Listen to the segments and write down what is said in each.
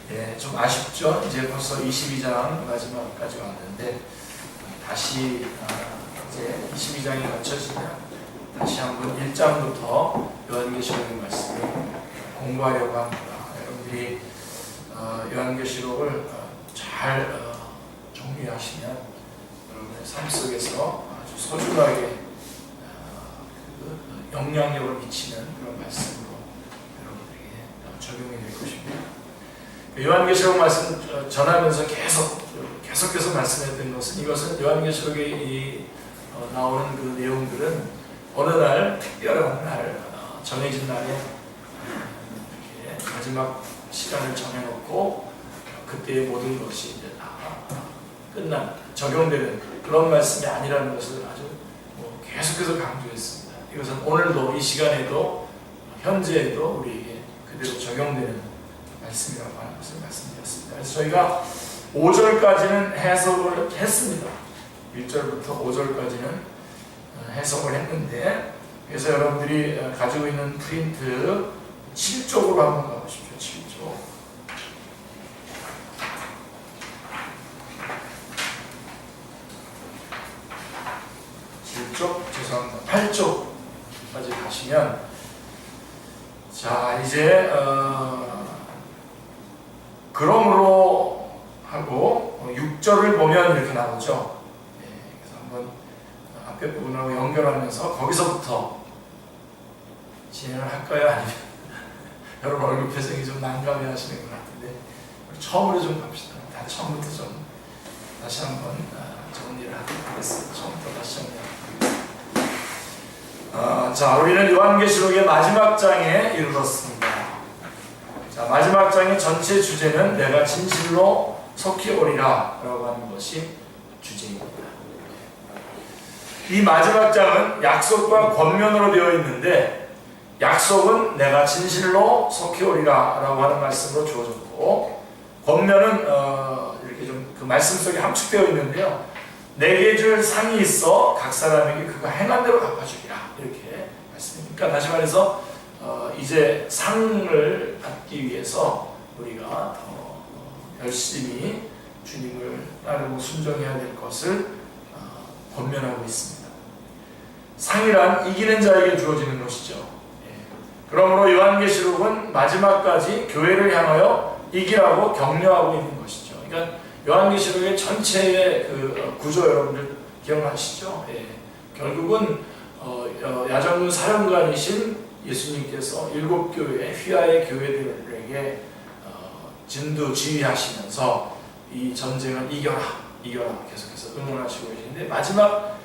예, 좀 아쉽죠. 이제 벌써 22장 마지막까지 왔는데 다시 이제 22장이 갖춰지면 다시 한번 1장부터 요한계시록의 말씀을 공부하려고 합니다. 여러분들이 요한계시록을 잘 정리하시면 여러분의 삶 속에서 아주 소중하게 영향력을 미치는 그런 말씀으로 여러분들에게 적용이 될 것입니다. 요한계시록 말씀 전하면서 계속해서 말씀했던 것은, 이것은 요한계시록에 나오는 그 내용들은 어느 날 특별한 날, 정해진 날에 이렇게 마지막 시간을 정해놓고 그때의 모든 것이 이제 다 끝난, 적용되는 그런 말씀이 아니라는 것을 아주 계속해서 강조했습니다. 이것은 오늘도 이 시간에도 현재에도 우리에게 그대로 적용되는 말씀이라고 하는 것을 말씀드렸습니다. 그래서 저희가 5절까지는 해석을 했습니다. 1절부터 5절까지는 해석을 했는데, 그래서 여러분들이 가지고 있는 프린트 7쪽으로 한번 가보십시오. 7쪽. 7쪽, 죄송합니다. 8쪽까지 가시면, 자, 이제 그러므로 하고 6절을 보면 이렇게 나오죠. 네, 그래서 한번 앞에 부분하고 연결하면서 거기서부터 진행을 할까요? 아니면 여러분 얼굴 표정이 좀 난감해 하시는 것 같은데 처음으로 좀 갑시다. 다 처음부터 좀 다시 한번 정리를 하도록 하겠습니다. 처음부터 다시 정리합니다. 자, 우리는 요한계시록의 마지막 장에 이르렀습니다. 자, 마지막 장의 전체 주제는 내가 진실로 속히 오리라 라고 하는 것이 주제입니다. 이 마지막 장은 약속과 권면으로 되어 있는데, 약속은 내가 진실로 속히 오리라 라고 하는 말씀으로 주어졌고, 권면은 이렇게 좀 그 말씀 속에 함축되어 있는데요, 내게 줄 상이 있어 각 사람에게 그가 행한 대로 갚아주리라, 이렇게 말씀입니다. 다시 말해서 이제 상을 받기 위해서 우리가 더 열심히 주님을 따르고 순종해야 될 것을 권면하고 있습니다. 상이란 이기는 자에게 주어지는 것이죠. 그러므로 요한계시록은 마지막까지 교회를 향하여 이기라고 격려하고 있는 것이죠. 그러니까 요한계시록의 전체의 그 구조 여러분들 기억나시죠? 결국은 야전군 사령관이신 예수님께서 7교회 휘하의 교회들에게 진두 지휘하시면서 이 전쟁을 이겨라 계속해서 응원하시고 계시는데, 마지막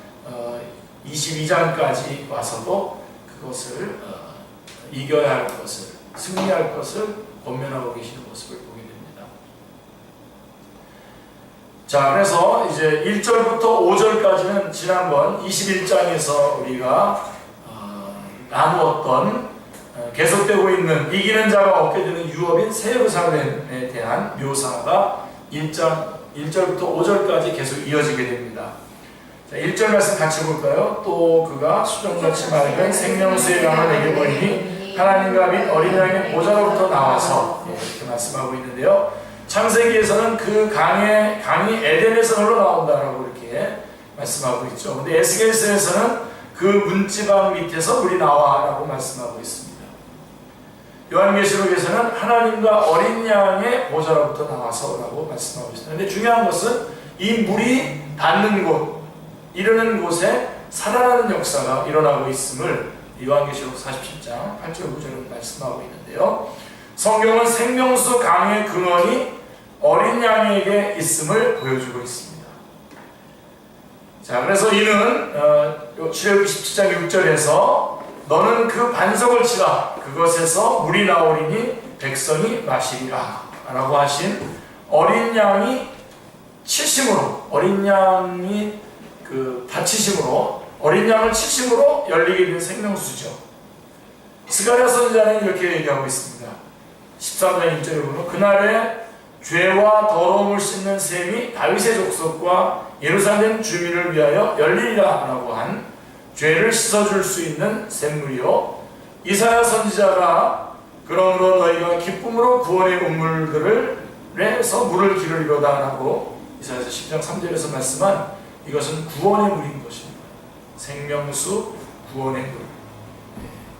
22장까지 와서도 그것을 이겨야 할 것을, 승리할 것을 권면하고 계시는 모습을 보게 됩니다. 자, 그래서 이제 1절부터 5절까지는 지난번 21장에서 우리가 나누었던 계속되고 있는 이기는 자가 얻게 되는 유업인 새 예루살렘에 대한 묘사가 1절부터 5절까지 계속 이어지게 됩니다. 자, 1절 말씀 같이 볼까요? 또 그가 수정같이 맑은 생명수의 강을 내게 보이니 하나님과 및 어린 양의 보좌로부터 나와서, 이렇게 말씀하고 있는데요, 창세기에서는 그 강이 에덴에서 흘러나온다라고 이렇게 말씀하고 있죠. 근데 에스겔서에서는 그 문지방 밑에서 물이 나와라고 말씀하고 있습니다. 요한계시록에서는 하나님과 어린 양의 보좌로부터 나와서라고 말씀하고 있습니다. 근데 중요한 것은 이 물이 닿는 곳, 이르는 곳에 살아나는 역사가 일어나고 있음을 요한계시록 47장 8절 9절은 말씀하고 있는데요, 성경은 생명수 강의 근원이 어린 양에게 있음을 보여주고 있습니다. 자, 그래서 이는 출애굽기 17장 6절에서 너는 그 반석을 치라 그것에서 물이 나오리니 백성이 마시리라 라고 하신 어린 양이 치심으로, 어린 양이 그 다치심으로, 어린 양을 치심으로 열리게 된 생명수죠. 스가랴 선지자는 이렇게 얘기하고 있습니다. 13장 1절에 보면 그날에 죄와 더러움을 씻는 셈이 다윗의 족속과 예루살렘 주민을 위하여 열리리라 라고 한 죄를 씻어줄 수 있는 샘물이요, 이사야 선지자가 그러므로 너희가 기쁨으로 구원의 우물들을 물에서 물을 기르리로다 하고 이사야서 10장 3절에서 말씀한 이것은 구원의 물인 것입니다. 생명수, 구원의 물.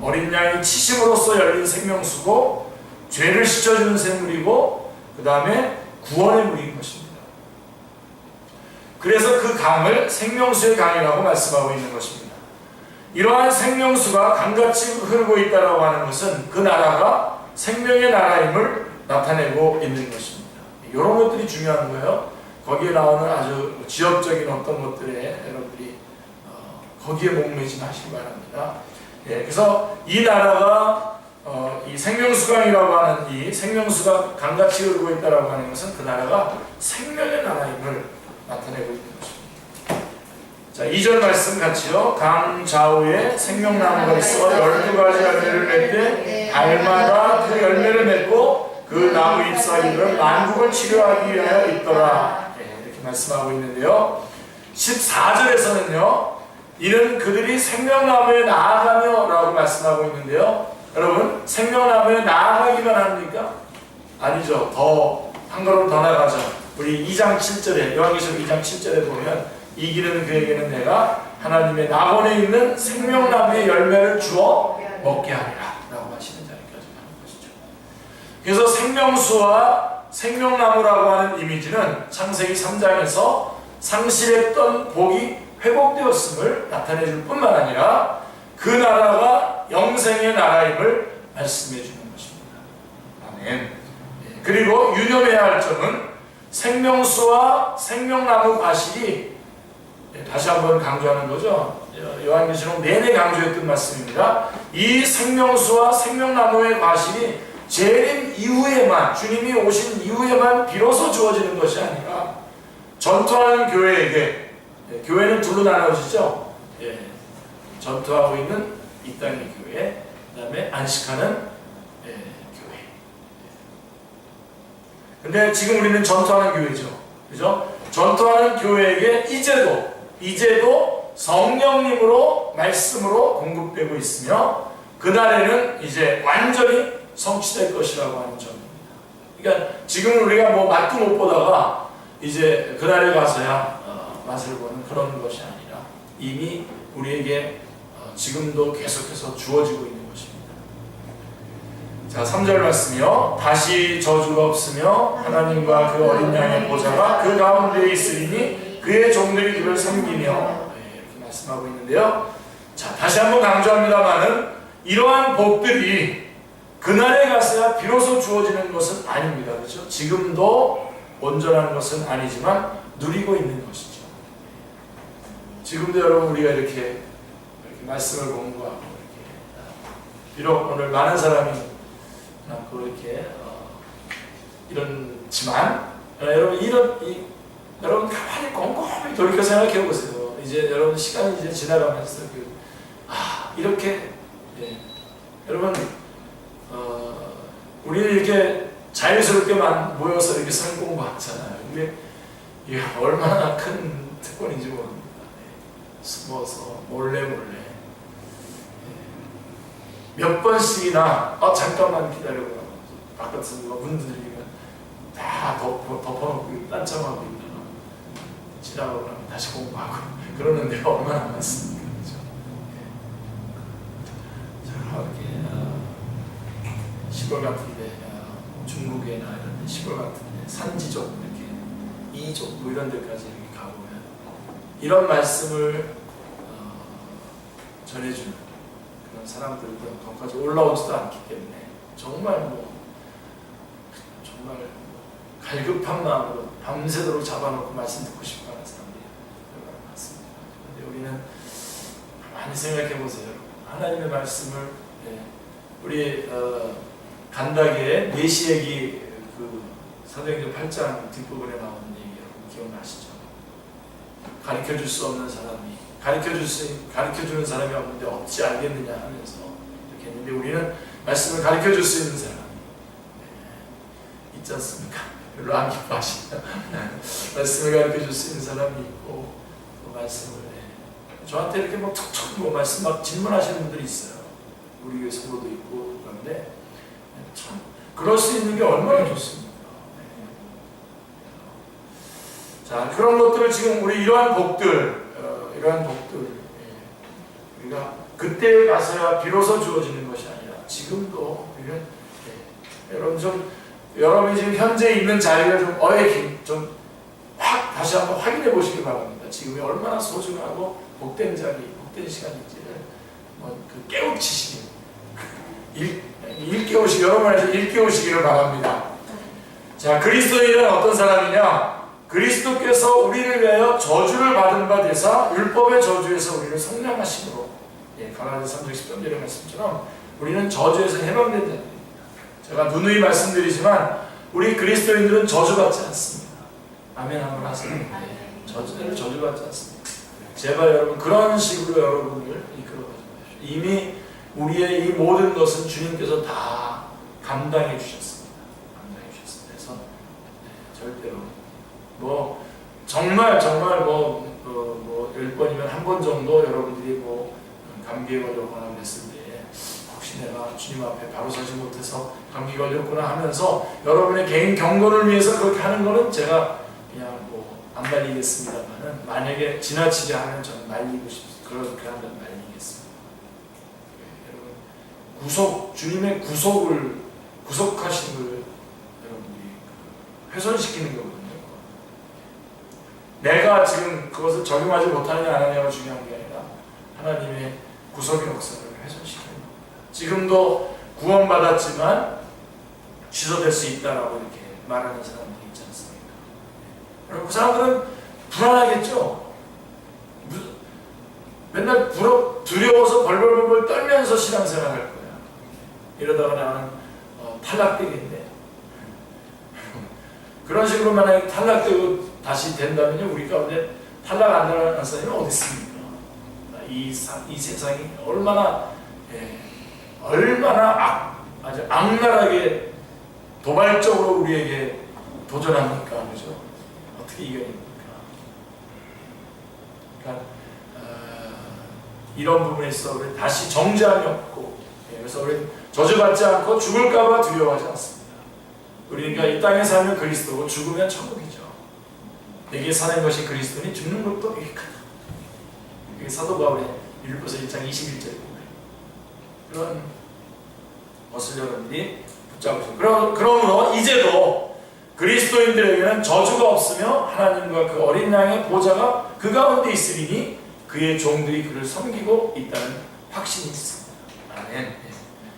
어린 양이 치심으로써 열린 생명수고 죄를 씻어주는 샘물이고 그 다음에 구원의 물인 것입니다. 그래서 그 강을 생명수의 강이라고 말씀하고 있는 것입니다. 이러한 생명수가 강같이 흐르고 있다고 하는 것은 그 나라가 생명의 나라임을 나타내고 있는 것입니다. 이런 것들이 중요한 거예요. 거기에 나오는 아주 지역적인 어떤 것들에 여러분들이 거기에 목매지 마시기 바랍니다. 그래서 이 나라가 이 생명수강이라고 하는 이 생명수가 강같이 흐르고 있다고 하는 것은 그 나라가 생명의 나라임을 나타내고 있는 것입니다. 자, 2절 말씀 같이요. 강 좌우에 생명나무가 있어 12가지 열매를 맺되 달마다 그 열매를 맺고 그 나무 잎 사이를 만국을 치료하기 위하여 있더라. 이렇게 말씀하고 있는데요. 14절에서는요. 이는 그들이 생명나무에 나아가며 라고 말씀하고 있는데요. 여러분, 생명나무에 나아가기만 합니까? 아니죠. 한 걸음 더 나가죠. 우리 2장 7절에 요한계시록 2장 7절에 보면 이기는 그에게는 내가 하나님의 낙원에 있는 생명나무의 열매를 주어 먹게 하리라 라고 하시는 자리까지 가는 것이죠. 그래서 생명수와 생명나무라고 하는 이미지는 창세기 3장에서 상실했던 복이 회복되었음을 나타내줄 뿐만 아니라 그 나라가 영생의 나라임을 말씀해 주는 것입니다. 아멘. 그리고 유념해야 할 점은 생명수와 생명나무 과실이 다시 한번 강조하는 거죠. 요한계시록 내내 강조했던 말씀입니다. 이 생명수와 생명나무의 과실이 재림 이후에만, 주님이 오신 이후에만 비로소 주어지는 것이 아니라 전투하는 교회에게, 교회는 둘로 나눠지죠. 전투하고 있는 이 땅의 교회, 그 다음에 안식하는 교회. 근데 지금 우리는 전투하는 교회죠. 그죠? 전투하는 교회에게 이제도 성령님으로, 말씀으로 공급되고 있으며, 그날에는 이제 완전히 성취될 것이라고 하는 점입니다. 그러니까 지금 우리가 뭐 맛도 못 보다가 이제 그날에 가서야 맛을 보는 그런 것이 아니라 이미 우리에게 지금도 계속해서 주어지고 있는 것입니다. 자, 3절 말씀이요. 다시 저주가 없으며 하나님과 그 어린 양의 보좌가 그 가운데에 있으리니 그의 종들이 그를 섬기며, 이렇게 말씀하고 있는데요. 자, 다시 한번 강조합니다만은 이러한 복들이 그날에 가서야 비로소 주어지는 것은 아닙니다. 그렇죠? 지금도 온전한 것은 아니지만 누리고 있는 것이죠. 지금도 여러분 우리가 이렇게 말씀을 공부하고 비록 오늘 많은 사람이 이렇게 이렇지만 여러분 가만히 곰곰이 돌이켜 생각해 보세요. 이제 여러분 시간이 이제 지나가면서 이렇게 여러분 우리는 이렇게 자연스럽게만 모여서 이렇게 성 공부하잖아요. 이게 얼마나 큰 특권인지 모릅니다. 숨어서 몰래 몇 번씩이나 잠깐만 기다려보라고 바깥에서 누가 문 들리면 다 덮어놓고 딴청하고 있다가 지나가고 나면 다시 공부하고 그러는데 얼마나 많습니까? 그렇죠? 자, 이렇게 시골 같은데 중국이나 이런 데 시골 같은데 산지족 이렇게 이족 뭐 이런 데까지 이렇게 가보면 이런 말씀을 전해주는 그런 사람들도 거기까지 올라오지도 않기 때문에 정말 갈급한 마음으로 밤새도록 잡아놓고 말씀 듣고 싶어하는 사람들이 얼마나 많습니다. 그런데 우리는 많이 생각해 보세요. 하나님의 말씀을 우리 간다기의 메시애기 그 사도행전 8장 뒷부분에 나오는 얘기 여러분 기억나시죠? 가르쳐 줄 수 없는 사람이 가르쳐 주는 사람이 없는데 어찌 알겠느냐 하면서 이렇게 했는데 우리는 말씀을 가르쳐 줄 수 있는 사람이 있지 않습니까? 별로 안 기뻐하시나? 말씀을 가르쳐 줄 수 있는 사람이 있고 또 말씀을 저한테 이렇게 툭툭 말씀 막 질문하시는 분들이 있어요. 우리 교회 성도도 있고 그런데 참 그럴 수 있는 게 얼마나 좋습니까? 자, 그런 것들을 지금 우리 이러한 복들, 우리가 그때 가서야 비로소 주어지는 것이 아니라 지금도 우리는 여러분이 지금 현재 있는 자리를 좀 다시 한번 확인해 보시기 바랍니다. 지금이 얼마나 소중하고 복된 자리, 복된 시간인지를 깨우치시길, 여러분에서 일깨우시기를 바랍니다. 자, 그리스도인은 어떤 사람이냐? 그리스도께서 우리를 위하여 저주를 받은 바 되사 율법의 저주에서 우리를 속량하심으로, 가라데 3장 10절 말씀처럼 우리는 저주에서 해방된 자입니다. 제가 누누이 말씀드리지만 우리 그리스도인들은 저주받지 않습니다. 아멘 한번 하세요. 저주를 저주받지 않습니다. 제발 여러분 그런 식으로 여러분을 이끌어가지 마십시오. 이미 우리의 이 모든 것은 주님께서 다 감당해 주셨습니다. 그래서 절대로 정말 10번이면 한 번 정도 여러분들이 감기에 걸렸거나 그랬을 때 혹시 내가 주님 앞에 바로 서지 못해서 감기 걸렸구나 하면서 여러분의 개인 경건을 위해서 그렇게 하는 거는 제가 그냥 안 말리겠습니다만은, 만약에 지나치게 하면 저는 말리고 싶습니다. 그렇게 하면 말리겠습니다. 여러분 주님의 구속하신 걸 여러분이 훼손시키는 거거든요. 내가 지금 그것을 적용하지 못하느냐 안 하느냐가 중요한 게 아니라 하나님의 구속의 역사를 훼손시키는 겁니다. 지금도 구원받았지만 취소될 수 있다라고 이렇게 말하는 사람들이 있지 않습니까? 여러분, 그 사람들은 불안하겠죠? 맨날 두려워서 벌벌벌 떨면서 신앙생활 할 거야. 이러다가 나는 탈락되겠네. 그런 식으로 만약에 탈락되고 다시 된다면요, 우리 가운데 탈락 안 되는 사람이 어디 있습니까? 이 세상이 얼마나 아주 악랄하게 도발적으로 우리에게 도전합니까? 그죠? 어떻게 이겨냅니까? 그러니까 이런 부분에 있어 우리 다시 정죄함이 없고, 그래서 우리 저주받지 않고 죽을까봐 두려워하지 않습니다. 우리가 이 땅에 살면 그리스도고 죽으면 천국이죠. 내게 사는 것이 그리스도니 죽는 것도 유익하다. 그게 사도 바울의 빌립보서 1장 21절에 그런 것을 여러분들이 붙잡으시고, 그러므로 이제도 그리스도인들에게는 저주가 없으며 하나님과 그 어린 양의 보좌가 그 가운데 있으리니 그의 종들이 그를 섬기고 있다는 확신이 있습니다. 아멘.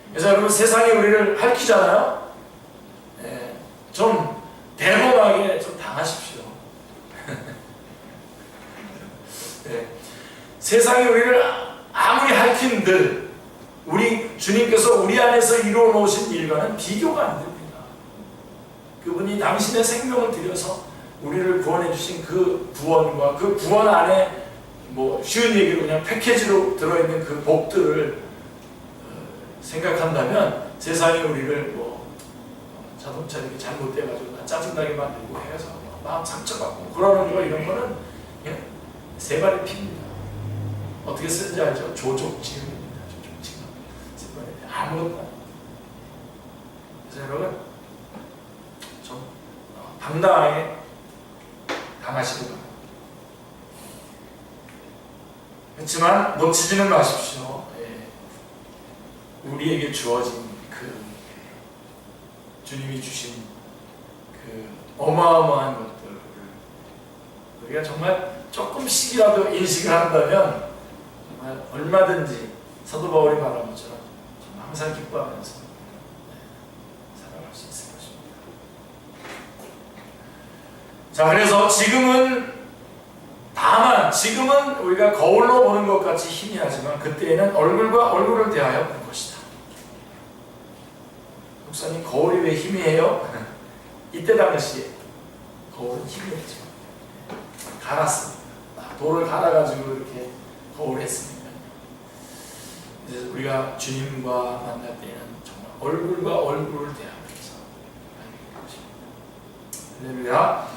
그래서 여러분, 세상이 우리를 핥히잖아요. 좀 대범하게 좀 당하십시오. 세상이 우리를 아무리 핥힌들 우리 주님께서 우리 안에서 이루어 놓으신 일과는 비교가 안 됩니다. 그분이 당신의 생명을 들여서 우리를 구원해 주신 그 구원과 그 구원 안에 쉬운 얘기로 그냥 패키지로 들어있는 그 복들을 생각한다면 세상이 우리를 자동차 이렇게 잘못돼가지고 짜증나게 만들고 해서 마음 상처받고 그러는 거, 이런 거는 그냥 세 발의 피입니다. 어떻게 쓰는지 알죠? 조족지음입니다. 조족지음. 아무것도 아니에요. 그래서 여러분 좀 당당하게 당하시기 바랍니다. 그렇지만 놓치지는 마십시오. 우리에게 주어진 주님이 주신 그 어마어마한 것들을 우리가 정말 조금씩이라도 인식을 한다면 정말 얼마든지 사도 바울이 말한 것처럼 항상 기뻐하면서 살아갈 수 있을 것입니다. 자, 그래서 지금은 우리가 거울로 보는 것 같이 희미하지만 그때에는 얼굴과 얼굴을 대하여 볼 것이다. 목사님, 거울이 왜 희미해요? 이때 당시에 거울은 희미했죠. 갈았습니다. 돌을 갈아가지고 이렇게 거울을 했습니다. 이제 우리가 주님과 만날 때는 정말 얼굴과 얼굴을 대하면서 할렐루야.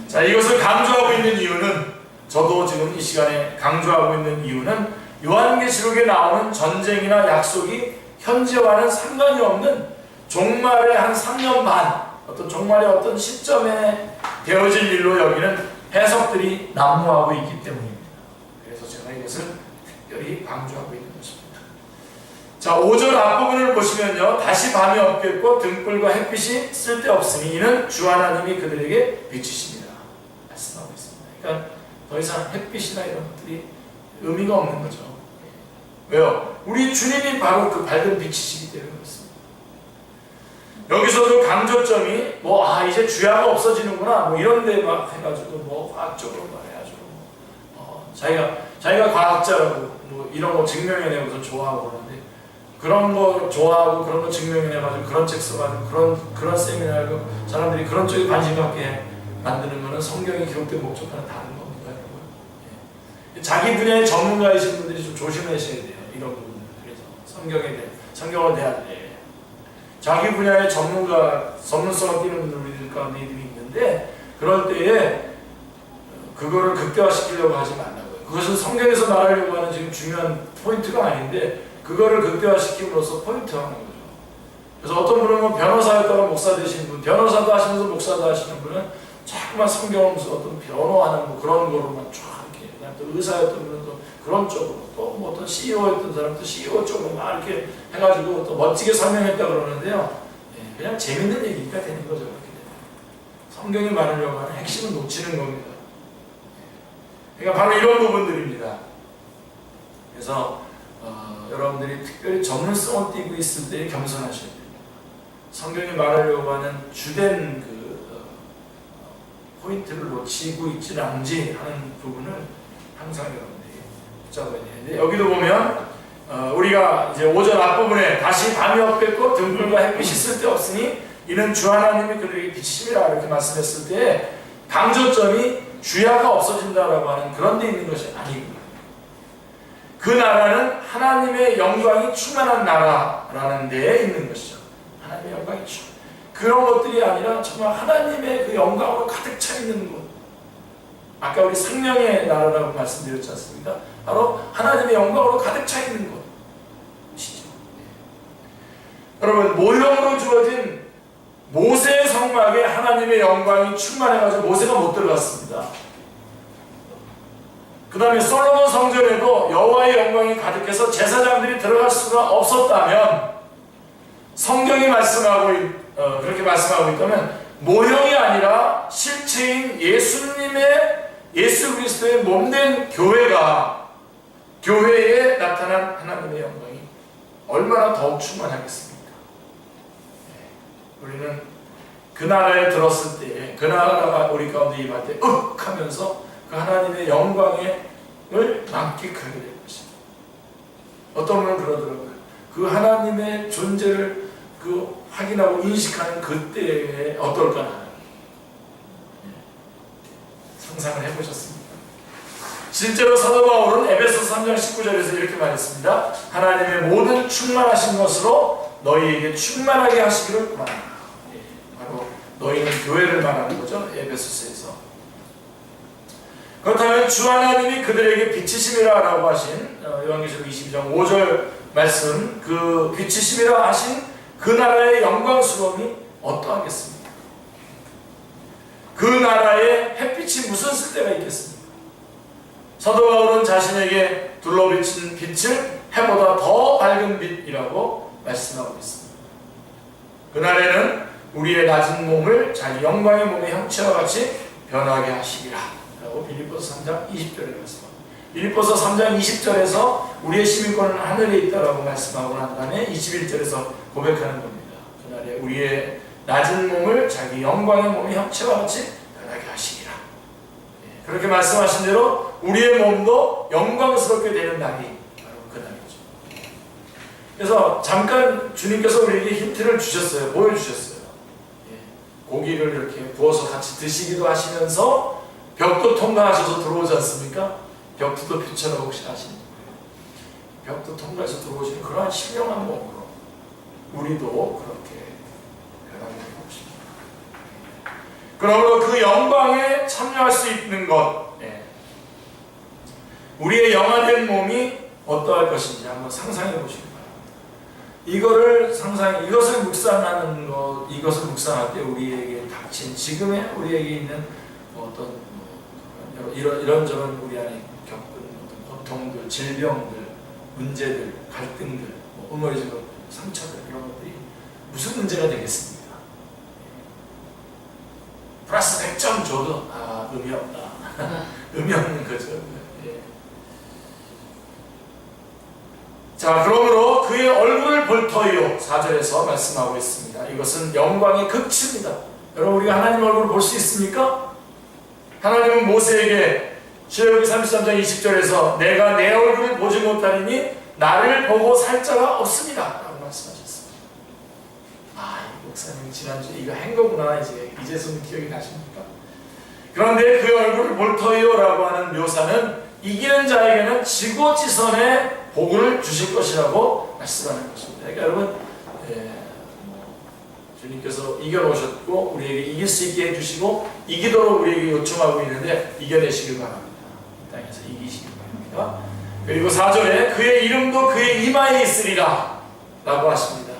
자, 이것을 강조하고 있는 이유는, 저도 지금 이 시간에 강조하고 있는 이유는 요한계시록에 나오는 전쟁이나 약속이 현재와는 상관이 없는 종말의 한 3년 반, 종말의 어떤 시점에 되어질 일로 여기는 해석들이 난무하고 있기 때문입니다. 그래서 제가 이것을 특별히 강조하고 있는 것입니다. 자, 5절 앞부분을 보시면요, 다시 밤이 없겠고 등불과 햇빛이 쓸데없으니 이는 주 하나님이 그들에게 비치십니다 말씀하고 있습니다. 그러니까 더 이상 햇빛이나 이런 것들이 의미가 없는 거죠. 왜요? 우리 주님이 바로 그 밝은 빛이시기 때문에 그렇습니다. 여기서도 강조점이 이제 주야가 없어지는구나 이런 데 막 해가지고 과학적으로 말해가지고 자기가 과학자라고 이런 거 증명해내고서 좋아하고 그러는데, 그런 거 좋아하고 그런 거 증명해내가지고 그런 책 써가지고 그런 세미나하고 사람들이 그런 쪽에 관심 갖게 만드는 거는 성경이 기록된 목적과는 다른 겁니다, 여러분. 자기 분야의 전문가이신 분들이 좀 조심하셔야 돼요, 이런 부분들. 그래서 성경을 대할 때 자기 분야의 전문성을 띠는 분들이 가운데 있는데, 그럴 때에 그거를 극대화시키려고 하지 말라고요. 그것은 성경에서 말하려고 하는 지금 중요한 포인트가 아닌데, 그거를 극대화시킴으로써 포인트 하는 거죠. 그래서 어떤 분은 변호사였다가 목사 되신 분, 변호사도 하시면서 목사도 하시는 분은 자꾸만 성경을 무슨 어떤 변호하는 그런 거로만 쫙 이렇게, 또 의사였던 분은 또 그런 쪽으로, 또 어떤 CEO였던 사람도 CEO 쪽으로 막 이렇게 해가지고 또 멋지게 설명했다 그러는데요. 그냥 재밌는 얘기가 되는 거죠. 그렇게 되면. 성경이 말하려고 하는 핵심은 놓치는 겁니다. 그러니까 바로 이런 부분들입니다. 그래서 여러분들이 특별히 전문성을 띠고 있을 때 겸손하셔야 됩니다. 성경이 말하려고 하는 주된 포인트를 놓치고 있지는 않은지 하는 부분을 항상 여러분들이 붙잡아야 되는데, 여기도 보면 우리가 이제 5절 앞부분에 다시 밤이 없겠고 등불과 햇빛이 쓸데없으니 이는 주 하나님이 그들에게 비치심이라 이렇게 말씀했을 때 강조점이 주야가 없어진다라고 하는 그런 데 있는 것이 아니고, 그 나라는 하나님의 영광이 충만한 나라라는 데에 있는 것이죠. 하나님의 영광이 그런 것들이 아니라 정말 하나님의 그 영광으로 가득 차 있는 곳. 아까 우리 생명의 나라라고 말씀드렸지 않습니까? 바로 하나님의 영광으로 가득 차 있는 곳이죠. 여러분, 모형으로 주어진 모세의 성막에 하나님의 영광이 충만해가지고 모세가 못 들어갔습니다. 그 다음에 솔로몬 성전에도 여호와의 영광이 가득해서 제사장들이 들어갈 수가 없었다면, 성경이 그렇게 말씀하고 있다면 모형이 아니라 실체인 예수 그리스도의 몸된 교회에 나타난 하나님의 영광이 얼마나 더욱 충만하겠습니까? 우리는 그 나라에 들었을 때, 그 나라가 우리 가운데 임할 때 하면서 그 하나님의 영광을 만끽하게 될 것입니다. 어떤 분은 그러더라고요. 그 하나님의 존재를 확인하고 인식하는 그때에 어떨까 상상을 해보셨습니까? 실제로 사도 바울은 에베소서 3장 19절에서 이렇게 말했습니다. 하나님의 모든 충만하신 것으로 너희에게 충만하게 하시기를 구한다. 바로 너희는 교회를 말하는 거죠, 에베소서에서. 그렇다면 주 하나님이 그들에게 비치심이라 라고 하신 요한계시록 22장 5절 말씀, 그 비치심이라 하신 그 나라의 영광스러움이 어떠하겠습니까? 그 나라에 햇빛이 무슨 쓸데가 있겠습니까? 사도 바울은 자신에게 둘러비친 빛을 해보다 더 밝은 빛이라고 말씀하고 있습니다. 그날에는 우리의 낮은 몸을 자기 영광의 몸의 형체와 같이 변하게 하시리라 라고 빌립보서 3장 20절에 말씀합니다. 빌립보서 3장 20절에서 우리의 시민권은 하늘에 있다라고 말씀하고 난 다음에 21절에서 고백하는 겁니다. 그날에 우리의 낮은 몸을 자기 영광의 몸의 형체와 같이 변하게 하시리라. 그렇게 말씀하신 대로 우리의 몸도 영광스럽게 되는 날이 바로 그 날이죠. 그래서 잠깐 주님께서 우리에게 힌트를 주셨어요. 보여주셨어요. 고기를 이렇게 구워서 같이 드시기도 하시면서 벽도 통과하셔서 들어오지 않습니까? 벽도 빛처럼 혹시 아시는 거예요? 벽도 통과해서 들어오시는 그러한 신령한 몸으로 우리도 그렇게 변하게 되는 것입니다. 그러므로 그 영광에 참여할 수 있는 것, 우리의 영화된 몸이 어떠할 것인지 한번 상상해 보시기 바랍니다. 이것을 묵상하는 것, 이것을 묵상할 때 우리에게 닥친 지금의 우리에게 있는 어떤 이런저런 우리 안에 겪은 어떤 고통들, 질병들, 문제들, 갈등들, 응어리지는 상처들, 이런 것들이 무슨 문제가 되겠습니까? 플러스 100점 줘도 의미 없다. 의미 없는 거죠. 예. 자, 그러므로 그의 얼굴을 볼 터이요 4절에서 말씀하고 있습니다. 이것은 영광의 극치입니다. 여러분, 우리가 하나님 얼굴을 볼 수 있습니까? 하나님은 모세에게 출애굽기 33장 20절에서 내가 내 얼굴을 보지 못하리니 나를 보고 살 자가 없습니다 라고 말씀하셨습니다. 이 목사님 지난주에 이거 한 거구나 이제서는 기억이 나십니까? 그런데 그 얼굴을 볼 터이요 라고 하는 묘사는 이기는 자에게는 지고지선의 복을 주실 것이라고 말씀하는 것입니다. 그러니까 여러분, 주님께서 이겨놓으셨고 우리에게 이길 수 있게 해주시고 이기도록 우리에게 요청하고 있는데 이겨내시길 바랍니다. 이 땅에서 이기시길 바랍니다. 그리고 4절에 그의 이름도 그의 이마에 있으리라 라고 하십니다.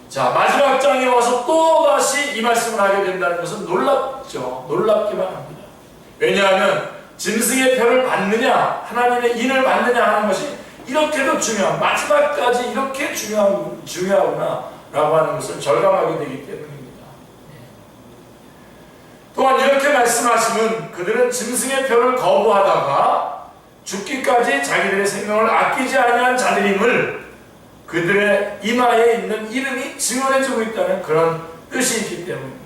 자, 마지막 장에 와서 또다시 이 말씀을 하게 된다는 것은 놀랍죠. 놀랍기만 합니다. 왜냐하면 짐승의 표를 받느냐 하나님의 인을 받느냐 하는 것이 이렇게도 중요한, 마지막까지 이렇게 중요하구나 라고 하는 것을 절감하게 되기 때문입니다. 또한 이렇게 말씀하시면 그들은 짐승의 표를 거부하다가 죽기까지 자기들의 생명을 아끼지 아니한 자들임을 그들의 이마에 있는 이름이 증언해주고 있다는 그런 뜻이 있기 때문입니다.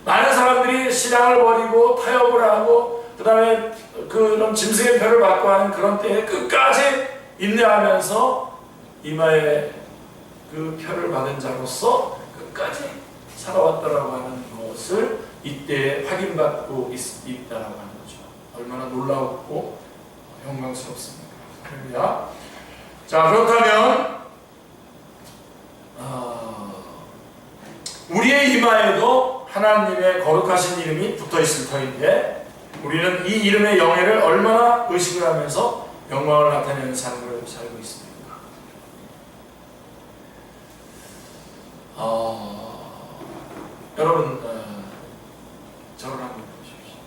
많은 사람들이 신앙을 버리고 타협을 하고 그 다음에 그런 짐승의 표를 받고 하는 그런 때에 끝까지 인내하면서 이마에 그 표를 받은 자로서 끝까지 살아왔다라고 하는 것을 이때 확인받고 있다라고 하는 거죠. 얼마나 놀라웠고 영광스럽습니까? 할렐루야. 자, 그렇다면 우리의 이마에도 하나님의 거룩하신 이름이 붙어있을 터인데 우리는 이 이름의 영예를 얼마나 의식을 하면서 영광을 나타내는 삶을 살고 있습니까? 여러분, 저를 한번 보십시오.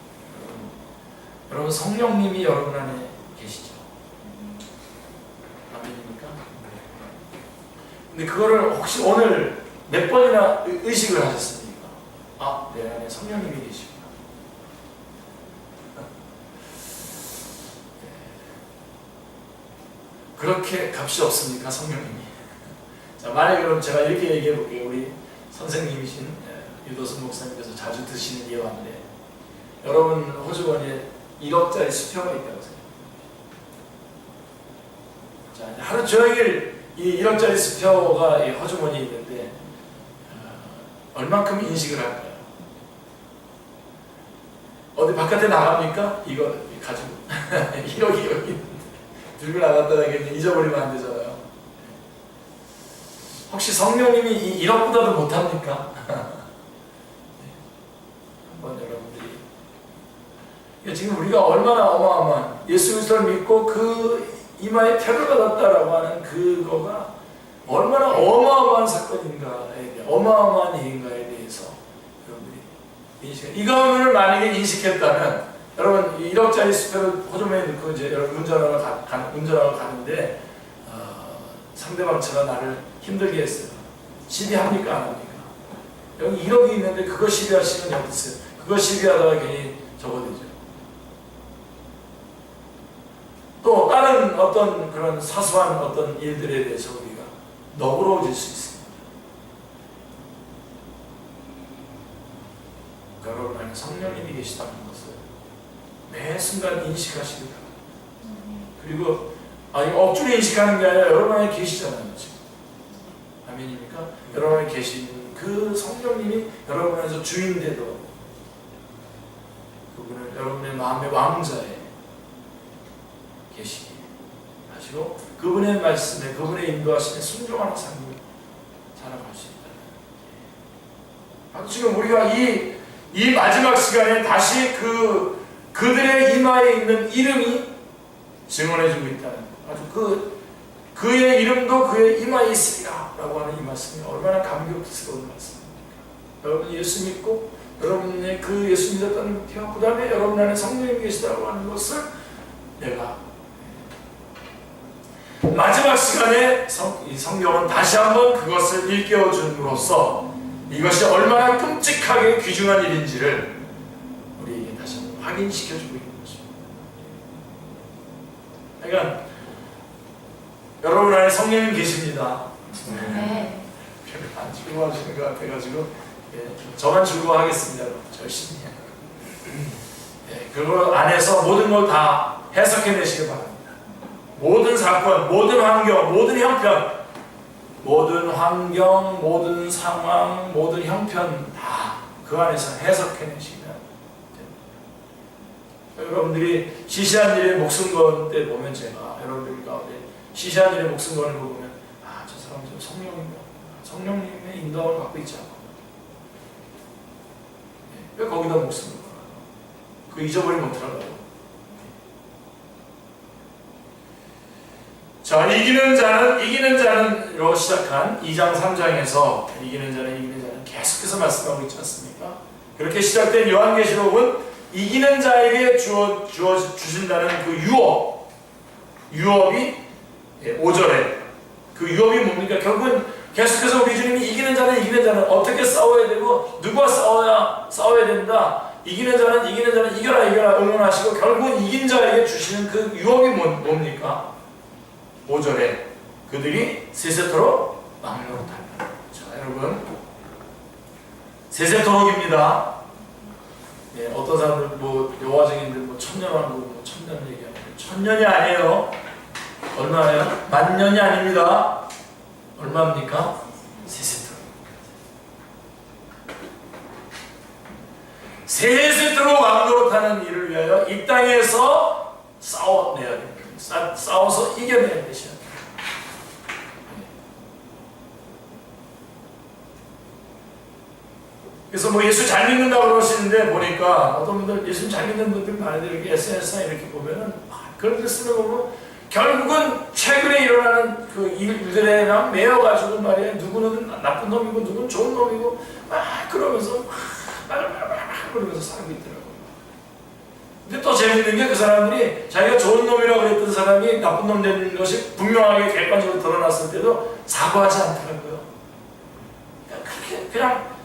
여러분, 성령님이 여러분 안에 계시죠? 아멘입니까? 근데 그거를 혹시 오늘 몇 번이나 의식을 하셨습니까? 내 안에 성령님이 계시구나. 그렇게 값이 없습니까, 성령님이? 자, 만약에 그럼 제가 이렇게 얘기해 볼게요. 우리 선생님이신 유도순 목사님께서 자주 드시는 예화인데, 여러분 호주머니에 1억짜리 수표가 있다고 생각해요. 자, 하루 종일 이 1억짜리 수표가 호주머니에 있는데 얼만큼 인식을 할까요? 어디 바깥에 나갑니까? 이거 가지고 1억이 여기 있는데 들고 나갔다가 잊어버리면 안 되잖아요. 혹시 성령님이 이 1억보다도 못합니까? 한번 여러분들이 지금 우리가 얼마나 어마어마한 예수 그리스도를 믿고 그 이마에 표를 받았다라고 하는 그거가 얼마나 어마어마한 사건인가에 대해 어마어마한 일인가에 대해서 여러분들이 인식. 이거를 만약에 인식했다면 여러분 1억짜리 수표를 호주머니에 넣고 이제 여러분 운전하러 가는데 상대방 차가 나를 힘들게 했어요. 시비합니까 안 합니까? 여기 1억이 있는데 그거 시비하시면 여기 있어요. 그거 시비하다가 괜히 접어들죠. 또 다른 어떤 그런 사소한 어떤 일들에 대해서 우리가 너그러워질 수 있습니다. 여러분 안에 성령님이 계시다는 것을 매 순간 인식하시기 바랍니다. 그리고 억지로 인식하는 게 아니라 여러분 안에 계시잖아요. 지금. 아멘입니까? 여러분 안에 계신 그 성령님이 여러분 안에서 주인되도록 그분을 여러분의 마음의 왕자에 계시게 하시고 그분의 말씀에 그분의 인도하심에 순종하는 삶을 살아갈 수 있다. 지금 우리가 이 마지막 시간에 다시 그들의 이마에 있는 이름이 증언해주고 있다는 것. 아주 그의 이름도 그의 이마에 있으리라 라고 하는 이 말씀이 얼마나 감격스러운 말씀입니까? 여러분 예수 믿고 여러분의 그 예수 믿었다는 피와 그 다음에 여러분 안에 성령이 계시다고 하는 것을 내가 마지막 시간에 이 성경은 다시 한번 그것을 일깨워 줌으로써 이것이 얼마나 끔찍하게 귀중한 일인지를 우리에게 다시 한번 확인시켜주고 있는 것입니다. 그러니까 여러분 안에 성령이 계십니다. 네. 별로 안 즐거워하시는 것 같아가지고 저만 즐거워하겠습니다. 열심히 그거 안에서 모든 걸 다 해석해내시기 바랍니다. 모든 사건, 모든 환경, 모든 형편, 모든 환경, 모든 상황, 모든 형편 다 그 안에서 해석해내시면 됩니다. 여러분들이 시시한 일에 목숨 건 때 보면 제가 여러분들 가운데 시시한 일에 목숨 거는 거 보면 아, 저 사람 좀 성령님의 인도함을 갖고 있지 않고 왜 거기다 목숨을 걸어요? 그 잊어버리면 어떡하려고? 자, 이기는 자는로 시작한 2장 3장에서 이기는 자는 계속해서 말씀하고 있지 않습니까? 그렇게 시작된 요한계시록은 이기는 자에게 주신다는 그 유업이 5절에 그 유업이 뭡니까? 결국은 계속해서 우리 주님이 이기는 자는 어떻게 싸워야 되고 누구와 싸워야 된다. 이기는 자는 이겨라 응원하시고 결국은 이긴 자에게 주시는 그 유업이 뭡니까? 5절에 그들이 세세토록 왕을 노릇한다. 자, 여러분 세세토록입니다. 어떤 사람들 여호와증인들 천년왕국 천년 얘기하는 천년이 아니에요. 얼마예요? 만년이 아닙니다. 얼마입니까? 세세토록. 세세토록 왕 노릇하는 일을 위하여 이 땅에서 싸워내야 됩니다. 싸워서 이겨내야 되셔야 돼요. 그래서 예수 잘 믿는다고 그러시는데 보니까 어떤 분들 예수 잘 믿는 분들 많은데 이렇게 SNS나 이렇게 보면은 그런 데 쓰는 거 보면 결국은 최근에 일어나는 그 일들에랑 매여가지고 말이에요. 누구는 나쁜 놈이고 누구는 좋은 놈이고 그러면서 그러면서 살고 있더라고요. 근데 또 재밌는 게 그 사람들이 자기가 좋은 놈이라고 그랬던 사람이 나쁜 놈 되는 것이 분명하게 객관적으로 드러났을 때도 사과하지 않더라고요. 그냥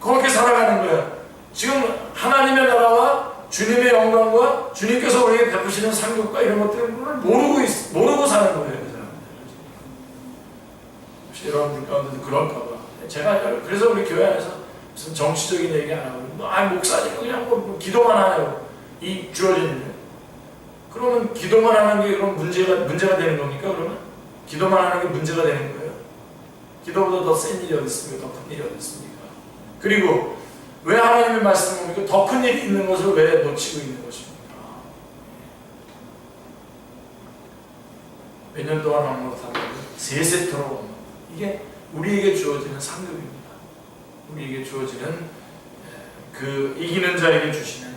그렇게 살아가는 거예요. 지금 하나님의 나라와 주님의 영광과 주님께서 우리에게 베푸시는 상급과 이런 것들을 모르고 사는 거예요. 그 사람들. 혹시 여러분들 가운데도 그럴까 봐. 그래서 우리 교회 안에서 무슨 정치적인 얘기 안 하고 목사님은 그냥 기도만 하네요. 이 주어지는데 그러면 기도만 하는 게 그럼 문제가 되는 겁니까? 그러면 기도만 하는 게 문제가 되는 거예요. 기도보다 더 센 일이 어디 있습니까? 더 큰 일이 어디 있습니까? 그리고 왜 하나님의 말씀을 보니까 더 큰 일이 있는 것을 왜 놓치고 있는 것입니까? 몇 년 동안 왕노릇하고 세세토록 이게 우리에게 주어지는 상급입니다. 우리에게 주어지는 그 이기는 자에게 주시는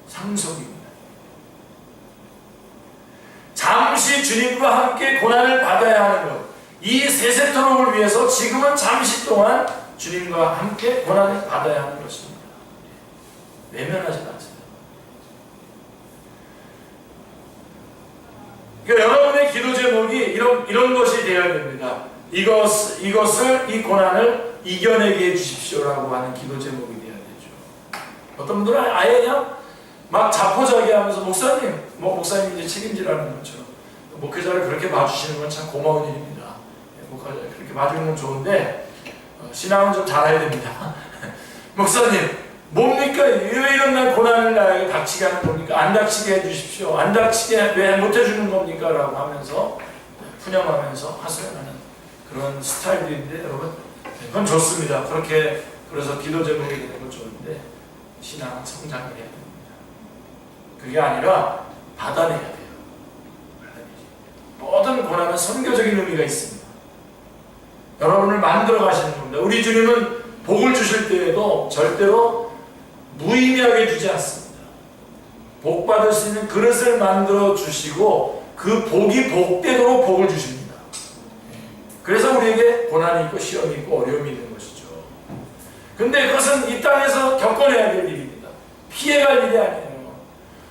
상속입니다. 잠시 주님과 함께 고난을 받아야 하는 것. 이 세세토록을 위해서 지금은 잠시 동안 주님과 함께 고난을 받아야 하는 것입니다. 외면하지 마세요. 그러니까 여러분의 기도 제목이 이런 것이 되어야 됩니다. 이 고난을 이겨내게 해주십시오라고 하는 기도 제목이 되어야 되죠. 어떤 분들은 아예 그냥 막 자포자기하면서 목사님 이제 책임지라는 것처럼 목회자를 그렇게 봐주시는 건 참 고마운 일입니다. 목회자를 그렇게 봐주는 건 좋은데 신앙은 좀 잘해야 됩니다. 목사님 뭡니까? 왜 이런 날 고난을 나에게 닥치게 하는 겁니까? 안 닥치게 해주십시오. 안 닥치게 왜 못 해주는 겁니까? 라고 하면서 푸념하면서 하소연하는 그런 스타일들인데 여러분 그건 좋습니다. 그래서 기도 제목이 되는 건 좋은데 신앙은 성장을 해야 됩니다. 그게 아니라 받아내야 돼요. 모든 고난은 선교적인 의미가 있습니다. 여러분을 만들어 가시는 겁니다. 우리 주님은 복을 주실 때에도 절대로 무의미하게 주지 않습니다. 복 받을 수 있는 그릇을 만들어 주시고 그 복이 복되도록 복을 주십니다. 그래서 우리에게 고난이 있고 시험이 있고 어려움이 있는 것이죠. 근데 그것은 이 땅에서 겪어내야 될 일입니다. 피해갈 일이 아니에요.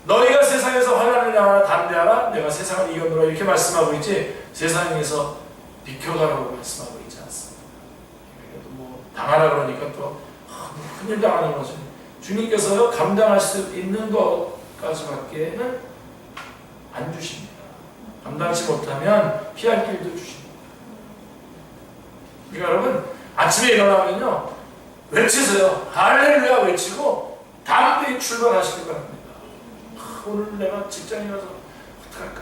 너희가 세상에서 환난을 당하나 담대하라. 내가 세상을 이겼노라. 이렇게 말씀하고 있지 세상에서 비켜가라고 말씀하고 있지 않습니다. 그래도 뭐 당하라 그러니까 또 큰일 당하는 거죠. 주님께서요 감당할 수 있는 것까지밖에는 안 주십니다. 감당하지 못하면 피할 길도 주십니다. 그러니까 여러분 아침에 일어나면요 외치세요. 할렐루야 외치고 담대히 출발하시기 바랍니다. 오늘 내가 직장에 가서 어떡할까?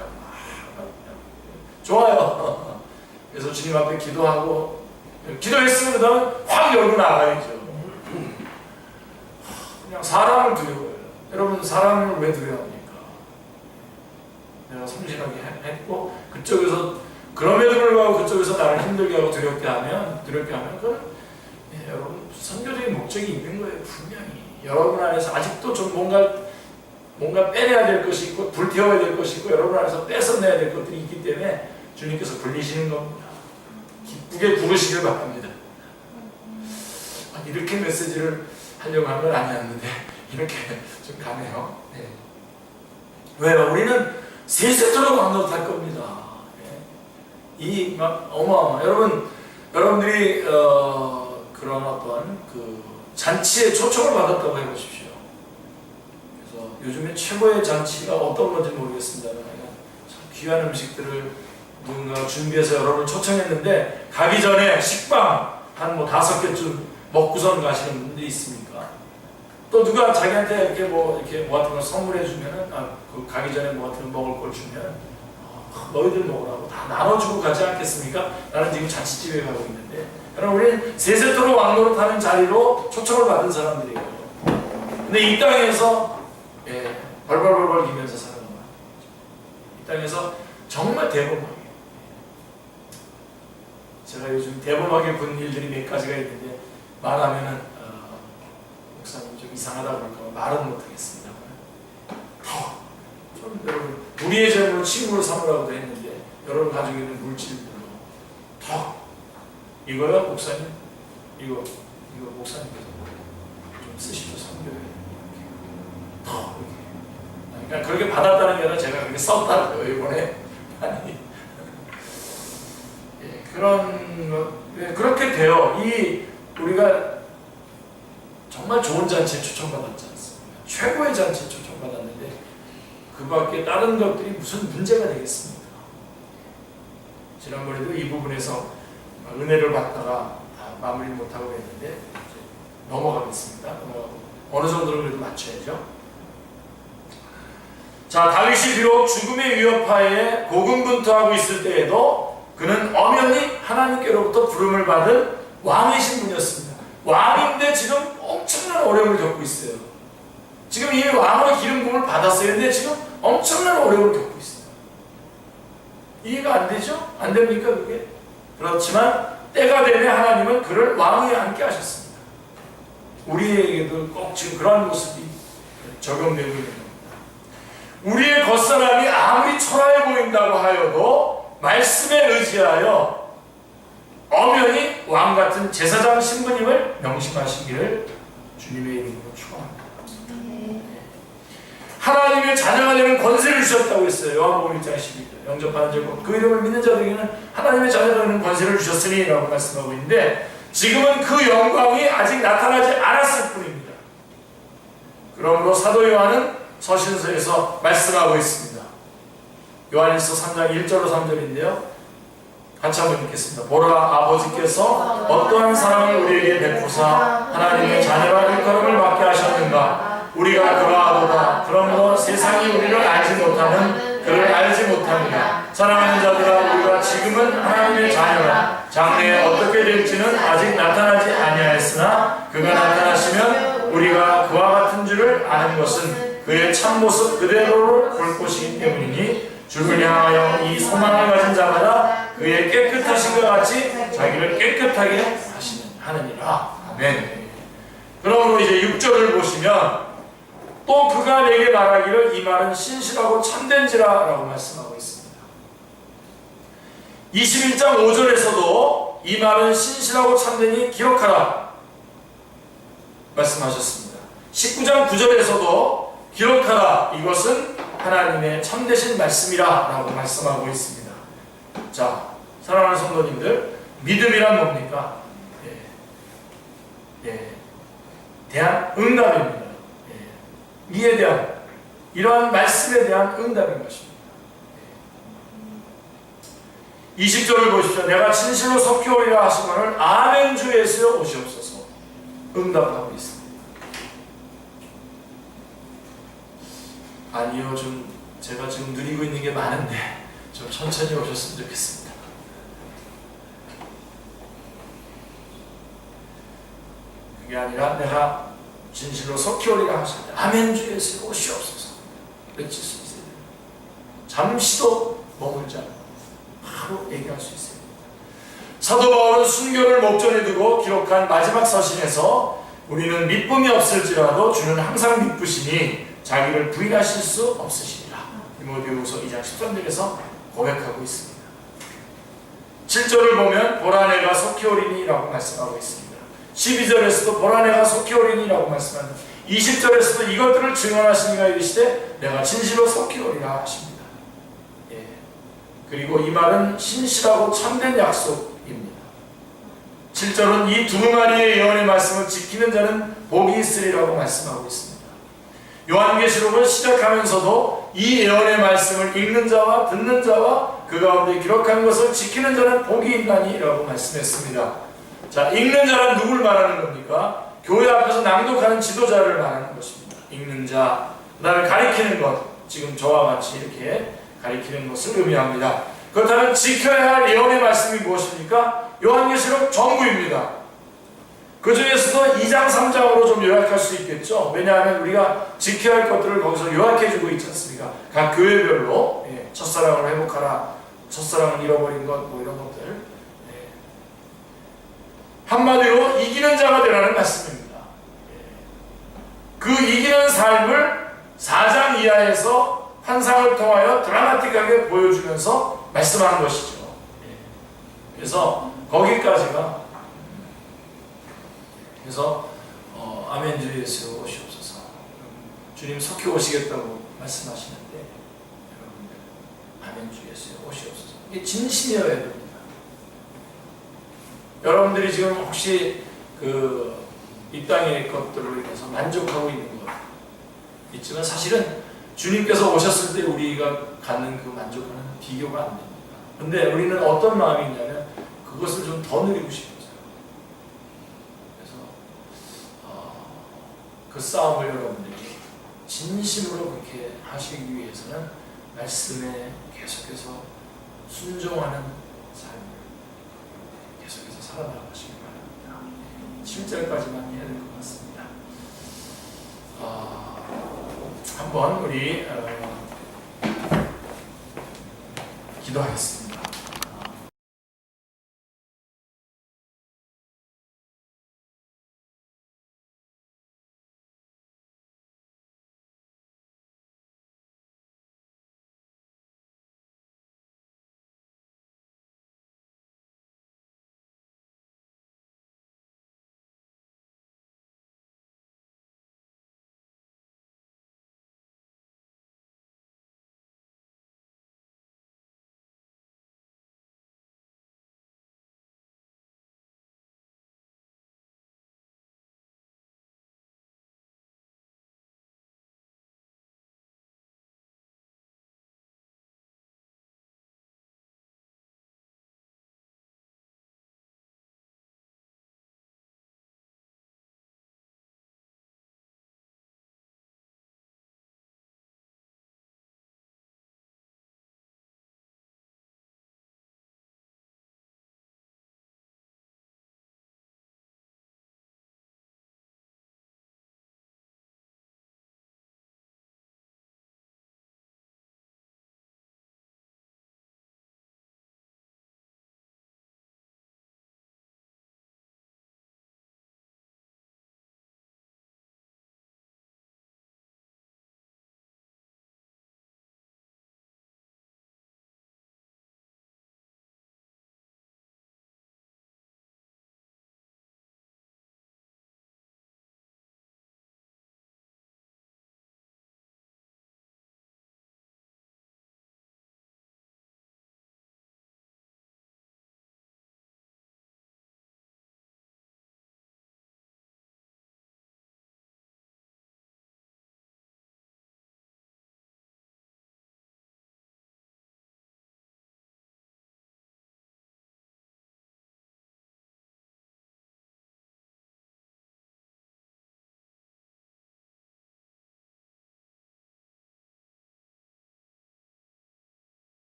좋아요. 그래서 주님 앞에 기도하고 기도했으면 그 다음에 확 열고 나가야죠. 그냥 사람을 두려워해요. 여러분 사람을 왜 두려워합니까? 내가 성실하게 했고 그쪽에서 그럼에도 불구하고 그쪽에서 나를 힘들게 하고 두렵게 하면 그건 여러분 선교적인 목적이 있는 거예요. 분명히 여러분 안에서 아직도 좀 뭔가 빼내야 될 것이 있고 불태워야 될 것이 있고 여러분 안에서 뺏어내야 될 것들이 있기 때문에 주님께서 불리시는 겁니다. 기쁘게 부르시길 바랍니다. 이렇게 메시지를 하려고 한 건 아니었는데 이렇게 좀 가네요. 네. 왜요? 우리는 세세토록 왕노릇할 겁니다. 네. 이 막 여러분들이 그런 어떤 그 잔치에 초청을 받았다고 해보십시오. 그래서 요즘에 최고의 잔치가 어떤 건지 모르겠습니다. 귀한 음식들을 누군가 준비해서 여러분을 초청했는데 가기 전에 식빵 한 5개쯤 먹고선 가시는 분들이 있습니까? 또 누가 자기한테 이렇게 뭐 같은 거 선물해 주면은 그 가기 전에 뭐 같은 거 먹을 걸 주면 너희들 먹으라고 다 나눠주고 가지 않겠습니까? 나는 지금 잔치집에 가고 있는데 여러분 우리는 세세토록 왕노릇하는 자리로 초청을 받은 사람들이에요. 근데 이 땅에서 벌벌벌벌 기면서 사는 거예요. 이 땅에서 정말 대범하게 제가 요즘 대범하게 본 일들이 몇 가지가 있는데 말하면은 목사님 좀 이상하다 그럴까 말은 못하겠습니다. 좀 여러분 우리의 제물로 친구를 삼으라고도 했는데 여러분 가지고 있는 물질들로 이거요 목사님 이거 목사님께서 좀 쓰시죠 선교에 그러니까 그렇게 받았다는 게 아니라 제가 그렇게 썼다는 거예요 이번에. 아니 그렇게 돼요. 우리가 정말 좋은 잔치에 초청받았지 않습니까? 최고의 잔치에 초청받았는데 그 밖에 다른 것들이 무슨 문제가 되겠습니까? 지난번에도 이 부분에서 은혜를 받다가 다 마무리 못하고 했는데 넘어가겠습니다. 어느 정도는 그래도 맞춰야죠. 자, 다윗이 비록 죽음의 위협하에 고군분투하고 있을 때에도 그는 엄연히 하나님께로부터 부름을 받은 왕이신 분이었습니다. 왕인데 지금 엄청난 어려움을 겪고 있어요. 지금 이미 왕으로 기름 부음을 받았어요. 근데 지금 엄청난 어려움을 겪고 있어요. 이해가 안 되죠? 안 됩니까 그게? 그렇지만 때가 되면 하나님은 그를 왕위에 앉게 하셨습니다. 우리에게도 꼭 지금 그런 모습이 적용되고 있는 겁니다. 우리의 겉사람이 아무리 초라해 보인다고 하여도 말씀에 의지하여 엄연히 왕같은 제사장 신부님을 명심하시기를 주님의 이름으로 축원합니다. 하나님의 자녀가 되는 권세를 주셨다고 했어요. 요한복음 1장 12절 영접하는 자고 그 이름을 믿는 자들에게는 하나님의 자녀가 되는 권세를 주셨으니 라고 말씀하고 있는데 지금은 그 영광이 아직 나타나지 않았을 뿐입니다. 그러므로 사도 요한은 서신서에서 말씀하고 있습니다. 요한일서 3장 1절로 3절인데요. 같이 한번 읽겠습니다. 보라 아버지께서 어떠한 사랑을 우리에게 베푸사 하나님의 자녀라 일컬음을 받게 하셨는가. 우리가 그러하도다. 그러므로 세상이 우리를 알지 못하는 그를 알지 못합니다. 사랑하는 자들아 우리가 지금은 하나님의 자녀라. 장래에 어떻게 될지는 아직 나타나지 아니하였으나 그가 나타나시면 우리가 그와 같은 줄을 아는 것은 그의 참모습 그대로를 볼 것이기 때문이니 주를 향하여 이 소망을 가진 자마다 그의 깨끗하신 것 같이 자기를 깨끗하게 하느니라. 아멘. 그러므로 이제 6절을 보시면 또 그가 내게 말하기를 이 말은 신실하고 참된지라 라고 말씀하고 있습니다. 21장 5절에서도 이 말은 신실하고 참되니 기억하라. 말씀하셨습니다. 19장 9절에서도 기록하라, 이것은 하나님의 참되신 말씀이라 라고 말씀하고 있습니다. 자, 사랑하는 성도님들, 믿음이란 뭡니까? 대한 응답입니다. 이에 대한, 이러한 말씀에 대한 응답인 것입니다. 20절을 보십시오. 내가 진실로 속히 오리라 하시거늘 아멘 주 예수여 오시옵소서. 응답하고 있습니다. 아니요, 제가 지금 누리고 있는 게 많은데 좀 천천히 오셨으면 좋겠습니다. 그게 아니라 내가 진실로 속히 오리라 하시는데 아멘 주 예수여 오시옵소서 외칠 수 있어요. 잠시도 머물지 않고 바로 얘기할 수 있어요. 사도 바울은 순교를 목전에 두고 기록한 마지막 서신에서 우리는 믿음이 없을지라도 주는 항상 믿으시니 자기를 부인하실 수 없으시리라. 디모데후서 2장 13절에서 고백하고 있습니다. 7절을 보면 보라 내가 속히 오리니 라고 말씀하고 있습니다. 12절에서도 보라 내가 속히 오리니 라고 말씀합니다. 20절에서도 이것들을 증언하시니가 이르시되 내가 진실로 속히 오리라 하십니다. 그리고 이 말은 신실하고 참된 약속입니다. 7절은 이 두 마리의 예언의 말씀을 지키는 자는 복이 있으리라고 말씀하고 있습니다. 요한계시록을 시작하면서도 이 예언의 말씀을 읽는 자와 듣는 자와 그 가운데 기록한 것을 지키는 자는 복이 있나니 라고 말씀했습니다. 자, 읽는 자란 누굴 말하는 겁니까? 교회 앞에서 낭독하는 지도자를 말하는 것입니다. 읽는 자, 그 다음에 가리키는 것, 지금 저와 같이 이렇게 가리키는 것을 의미합니다. 그렇다면 지켜야 할 예언의 말씀이 무엇입니까? 요한계시록 전부입니다. 그 중에서도 2장 3장으로 좀 요약할 수 있겠죠. 왜냐하면 우리가 지켜야 할 것들을 거기서 요약해주고 있지 않습니까? 각 교회별로 첫사랑을 회복하라, 첫사랑을 잃어버린 것, 뭐 이런 것들. 한마디로 이기는 자가 되라는 말씀입니다. 그 이기는 삶을 4장 이하에서 환상을 통하여 드라마틱하게 보여주면서 말씀하는 것이죠. 그래서 거기까지가 아멘 주 예수 오시옵소서. 주님 속히 오시겠다고 말씀하시는데 여러분들 아멘 주 예수 오시옵소서. 이게 진심이어야 됩니다. 여러분들이 지금 혹시 이 땅의 것들로 인해서 만족하고 있는 것 있지만 사실은 주님께서 오셨을 때 우리가 갖는 그 만족은 비교가 안 됩니다. 근데 우리는 어떤 마음이 있냐면 그것을 좀 더 누리고 싶어요. 그래서 그 싸움을 여러분들이 진심으로 그렇게 하시기 위해서는 말씀에 계속해서 순종하는 삶을 계속해서 살아나가시기 바랍니다. 7절까지만 해야 될 것 같습니다. 한번 우리 기도하겠습니다.